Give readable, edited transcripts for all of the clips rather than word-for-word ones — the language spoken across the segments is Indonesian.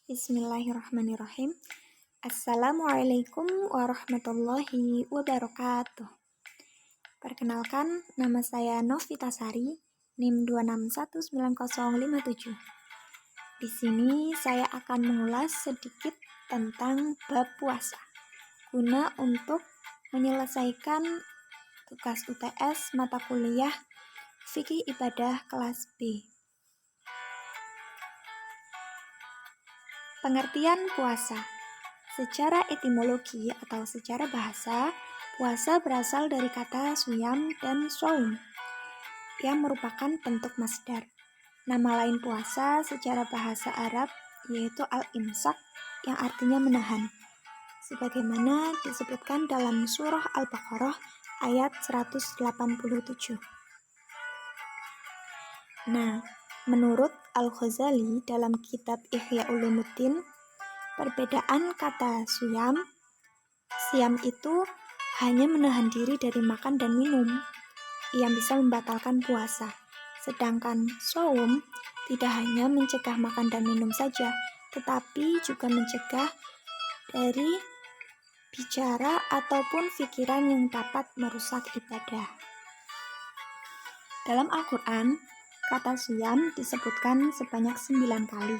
Bismillahirrahmanirrahim. Assalamualaikum warahmatullahi wabarakatuh. Perkenalkan, nama saya Novitasari, NIM 2619057. Di sini saya akan mengulas sedikit tentang bab puasa, guna untuk menyelesaikan tugas UTS mata kuliah Fikih Ibadah kelas B. Pengertian puasa. Secara etimologi atau secara bahasa, puasa berasal dari kata suyam dan shaum yang merupakan bentuk masdar. Nama lain puasa secara bahasa Arab yaitu al-imsak yang artinya menahan. Sebagaimana disebutkan dalam surah Al-Baqarah ayat 187. Nah, menurut Al-Ghazali dalam kitab Ihya Ulumuddin, perbedaan kata siam itu hanya menahan diri dari makan dan minum yang bisa membatalkan puasa. Sedangkan shaum tidak hanya mencegah makan dan minum saja, tetapi juga mencegah dari bicara ataupun pikiran yang dapat merusak ibadah. Dalam Al-Quran, kata siam disebutkan sebanyak 9 kali.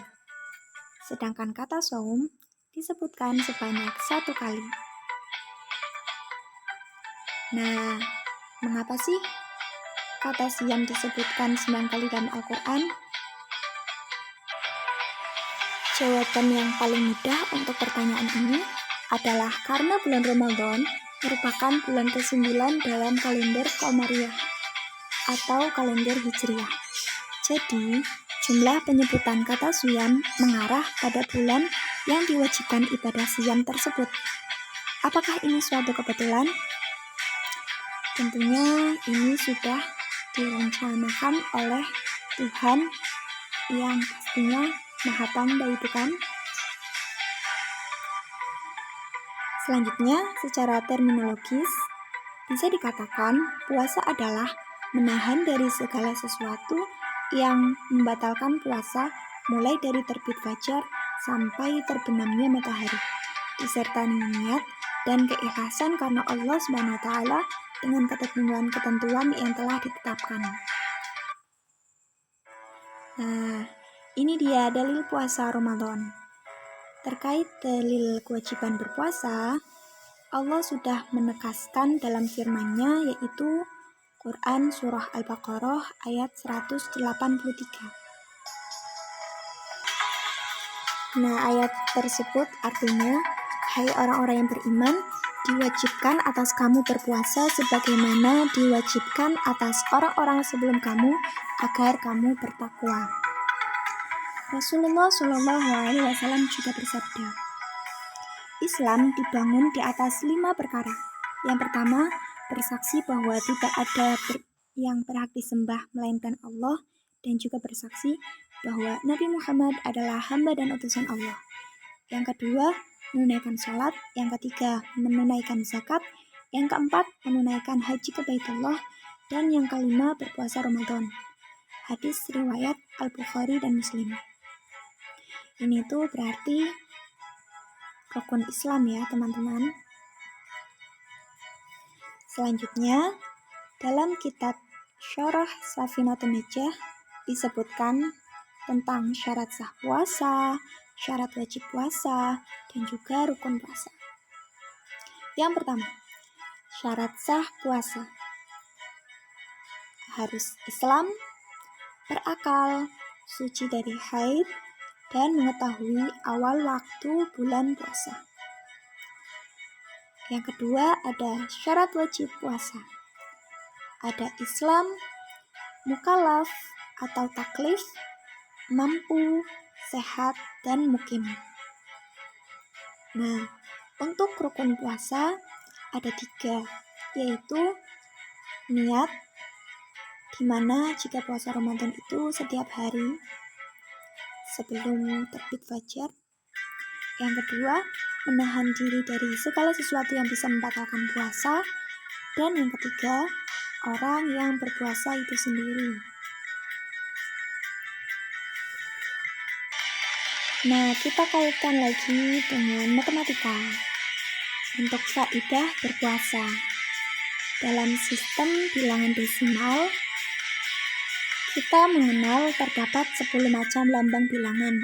Sedangkan kata shaum disebutkan sebanyak 1 kali. Nah, mengapa sih kata siam disebutkan 9 kali dalam Al-Quran? Jawaban yang paling mudah untuk pertanyaan ini adalah karena bulan Ramadan merupakan bulan ke-9 dalam kalender Qamariyah atau kalender Hijriyah. Jadi, jumlah penyebutan kata siyam mengarah pada bulan yang diwajibkan ibadah siyam tersebut. Apakah ini suatu kebetulan? Tentunya ini sudah direncanakan oleh Tuhan yang pastinya Maha Pandai, bukan? Selanjutnya, secara terminologis, bisa dikatakan puasa adalah menahan dari segala sesuatu yang membatalkan puasa mulai dari terbit fajar sampai terbenamnya matahari, disertai niat dan keikhlasan karena Allah SWT dengan ketentuan-ketentuan yang telah ditetapkan. Nah, ini dia dalil puasa Ramadan. Terkait dalil kewajiban berpuasa, Allah sudah menegaskan dalam firman-Nya yaitu Quran Surah Al-Baqarah ayat 183. Nah, ayat tersebut artinya, hai orang-orang yang beriman, diwajibkan atas kamu berpuasa sebagaimana diwajibkan atas orang-orang sebelum kamu agar kamu bertakwa. Rasulullah SAW juga bersabda, Islam dibangun di atas 5 perkara. Yang pertama, bersaksi bahwa tidak ada yang berhak disembah melainkan Allah, dan juga bersaksi bahwa Nabi Muhammad adalah hamba dan utusan Allah. Yang kedua, menunaikan sholat. Yang ketiga, menunaikan zakat. Yang keempat, menunaikan haji ke Baitullah. Dan yang kelima, berpuasa Ramadan. Hadis riwayat Al-Bukhari dan Muslim. Ini tuh berarti rukun Islam ya teman-teman. Selanjutnya, dalam kitab Syarah Safinatun Najah disebutkan tentang syarat sah puasa, syarat wajib puasa, dan juga rukun puasa. Yang pertama, syarat sah puasa. Harus Islam, berakal, suci dari haid, dan mengetahui awal waktu bulan puasa. Yang kedua ada syarat wajib puasa. Ada Islam, mukallaf atau taklif, mampu, sehat, dan mukim. Nah, untuk rukun puasa ada 3, yaitu niat, dimana jika puasa Ramadan itu setiap hari sebelum terbit fajar. Yang kedua, menahan diri dari segala sesuatu yang bisa membatalkan puasa. Dan yang ketiga, orang yang berpuasa itu sendiri. Nah, kita kaitkan lagi dengan matematika. Untuk faedah berpuasa. Dalam sistem bilangan desimal, kita mengenal terdapat 10 macam lambang bilangan,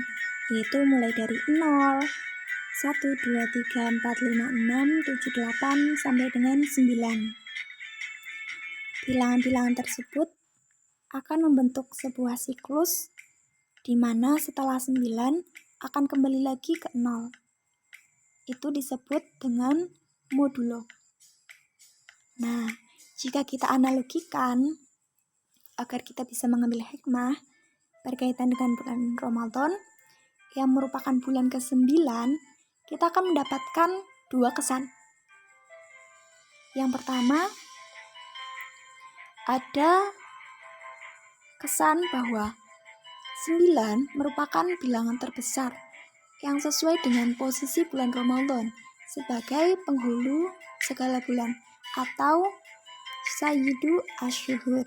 yaitu mulai dari 0, 1, 2, 3, 4, 5, 6, 7, 8, sampai dengan 9. Bilangan-bilangan tersebut akan membentuk sebuah siklus di mana setelah 9 akan kembali lagi ke 0. Itu disebut dengan modulo. Nah, jika kita analogikan agar kita bisa mengambil hikmah berkaitan dengan bulan Ramadan yang merupakan bulan ke-9, kita akan mendapatkan 2 kesan. Yang pertama, ada kesan bahwa 9 merupakan bilangan terbesar yang sesuai dengan posisi bulan Ramadan sebagai penghulu segala bulan atau Sayyidu Asyhur.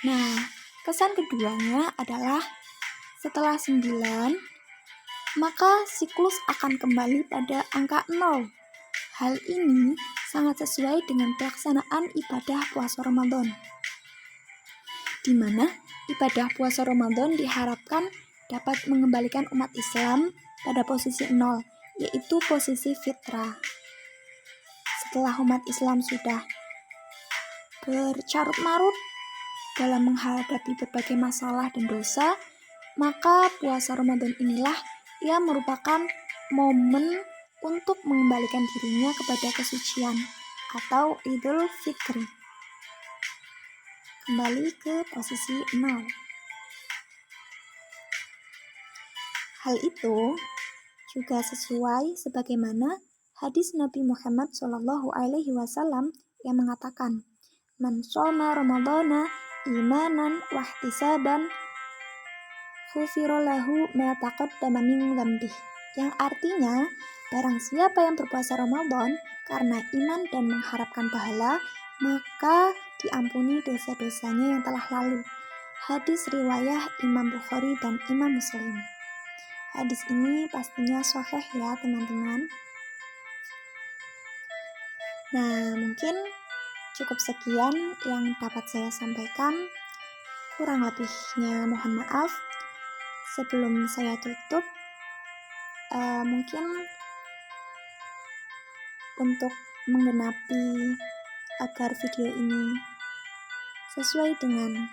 Nah, kesan keduanya adalah setelah 9, maka siklus akan kembali pada angka 0. Hal ini sangat sesuai dengan pelaksanaan ibadah puasa Ramadan, di mana ibadah puasa Ramadan diharapkan dapat mengembalikan umat Islam pada posisi 0, yaitu posisi fitrah. Setelah umat Islam sudah bercarut-marut dalam menghadapi berbagai masalah dan dosa, maka puasa Ramadan inilah yang merupakan momen untuk mengembalikan dirinya kepada kesucian atau Idul Fitri. Kembali ke posisi 0. Hal itu juga sesuai sebagaimana hadis Nabi Muhammad SAW yang mengatakan, "Man shoma Ramadana imanan wahtisaban ghufira lahu ma taqaddama min dzambih." Yang artinya, barang siapa yang berpuasa Ramadan karena iman dan mengharapkan pahala, maka diampuni dosa-dosanya yang telah lalu. Hadis riwayah Imam Bukhari dan Imam Muslim. Hadis ini pastinya sahih ya teman-teman. Nah, mungkin cukup sekian yang dapat saya sampaikan. Kurang lebihnya mohon maaf. Sebelum saya tutup, mungkin untuk menggenapi agar video ini sesuai dengan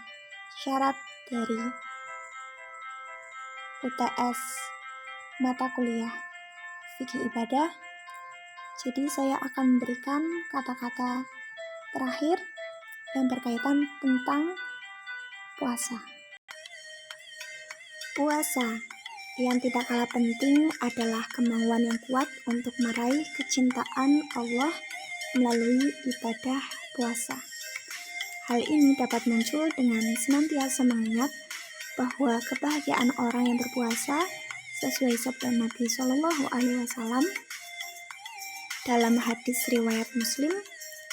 syarat dari UTS mata kuliah fikih ibadah, jadi saya akan memberikan kata-kata terakhir yang berkaitan tentang puasa. Puasa yang tidak kalah penting adalah kemauan yang kuat untuk meraih kecintaan Allah melalui ibadah puasa. Hal ini dapat muncul dengan senantiasa mengingat bahwa kebahagiaan orang yang berpuasa sesuai sabda Nabi SAW dalam hadis riwayat Muslim,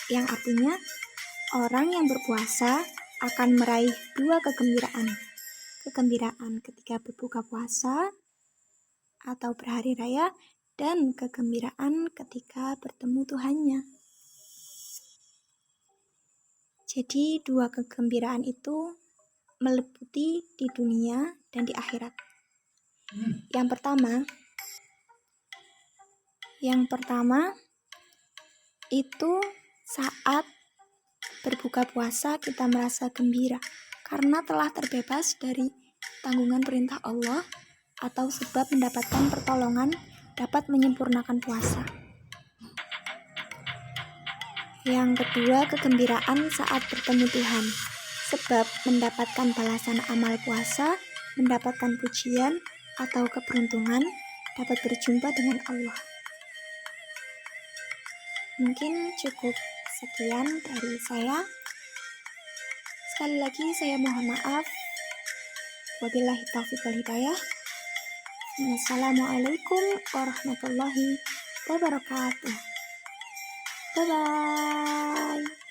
yang artinya orang yang berpuasa akan meraih 2 kegembiraan. Kegembiraan ketika berbuka puasa atau berhari raya, dan kegembiraan ketika bertemu Tuhannya. Jadi 2 kegembiraan itu meliputi di dunia dan di akhirat. Yang pertama itu saat berbuka puasa kita merasa gembira karena telah terbebas dari tanggungan perintah Allah atau sebab mendapatkan pertolongan dapat menyempurnakan puasa. Yang kedua, kegembiraan saat bertemu Tuhan, sebab mendapatkan balasan amal puasa, mendapatkan pujian atau keberuntungan dapat berjumpa dengan Allah. Mungkin cukup sekian dari saya. Sekali lagi saya mohon maaf. Wabillahi taufiq wal hidayah. Wassalamualaikum warahmatullahi wabarakatuh. Bye-bye.